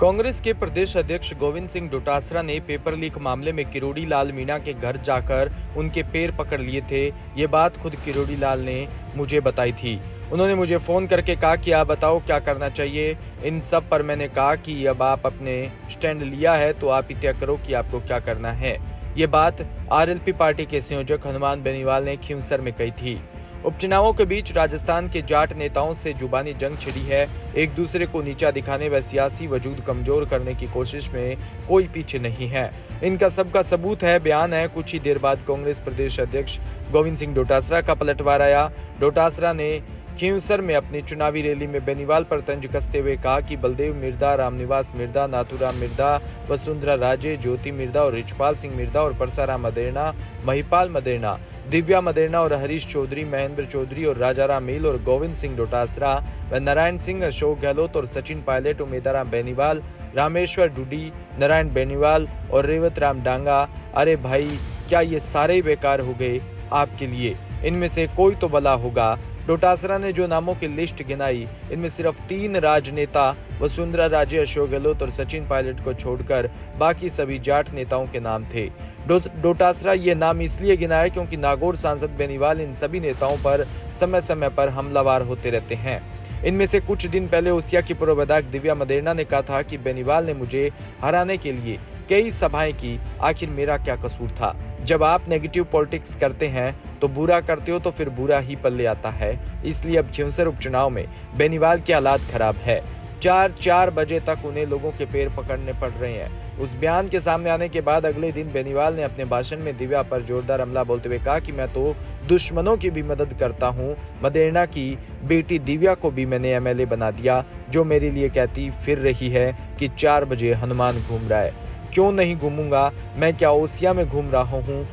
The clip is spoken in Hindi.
कांग्रेस के प्रदेश अध्यक्ष गोविंद सिंह डोटासरा ने पेपर लीक मामले में किरोड़ी लाल मीणा के घर जाकर उनके पैर पकड़ लिए थे। ये बात खुद किरोड़ी लाल ने मुझे बताई थी। उन्होंने मुझे फोन करके कहा कि आप बताओ क्या करना चाहिए। इन सब पर मैंने कहा कि अब आप अपने स्टैंड लिया है तो आप ही तय करो कि आपको क्या करना है। ये बात आरएलपी पार्टी के संयोजक हनुमान बेनीवाल ने खींवसर में कही थी। उपचुनावों के बीच राजस्थान के जाट नेताओं से जुबानी जंग छिड़ी है। एक दूसरे को नीचा दिखाने व सियासी वजूद कमजोर करने की कोशिश में कोई पीछे नहीं है। इनका सबका सबूत है, बयान है। कुछ ही देर बाद कांग्रेस प्रदेश अध्यक्ष गोविंद सिंह डोटासरा का पलटवार आया। डोटासरा ने खींवसर में अपनी चुनावी रैली में बेनीवाल पर तंज कसते हुए कहा कि बलदेव मिर्दा, रामनिवास मिर्दा, नाथुराम मिर्दा, वसुंधरा राजे, ज्योति मिर्दा और रिचपाल सिंह मिर्दा और परसाराम मदेरना, महिपाल मदेरना, दिव्या मदेरना और हरीश चौधरी, महेंद्र चौधरी और राजाराम मील और गोविंद सिंह डोटासरा व नारायण सिंह, अशोक गहलोत और सचिन पायलट, उमेदाराम बेनीवाल, रामेश्वर डूडी, नारायण बेनीवाल और रेवत राम डांगा। अरे भाई, क्या ये सारे बेकार हो गए आपके लिए? इनमें से कोई तो भला होगा। डोटासरा ने जो नामों की लिस्ट गिनाई, इनमें सिर्फ 3 राजनेता वसुंधरा राजे, अशोक गहलोत और सचिन पायलट को छोड़कर बाकी सभी जाट नेताओं के नाम थे। डोटासरा ये नाम इसलिए गिनाया क्योंकि नागौर सांसद बेनीवाल इन सभी नेताओं पर समय समय पर हमलावर होते रहते हैं। इनमें से कुछ दिन पहले ओसिया की पूर्व विधायक दिव्या मदेरना ने कहा था कि बेनीवाल ने मुझे हराने के लिए कई सभाएं की, आखिर मेरा क्या कसूर था? जब आप नेगेटिव पॉलिटिक्स करते हैं तो बुरा करते हो तो फिर बुरा ही पल्ले आता है। इसलिए अब खींवसर उपचुनाव में बेनीवाल की हालात खराब है। 4 बजे तक उन्हें लोगों के पैर पकड़ने पड़ रहे हैं। उस बयान के सामने आने के बाद अगले दिन बेनीवाल ने अपने भाषण में दिव्या पर जोरदार हमला बोलते हुए कहा कि मैं तो दुश्मनों की भी मदद करता हूं। मदेरना की बेटी दिव्या को भी मैंने एमएलए बना दिया, जो मेरे लिए कहती फिर रही है कि 4 बजे हनुमान घूम रहा है। क्यों नहीं घूमूंगा? मैं क्या ओसिया में घूम रहा हूँ?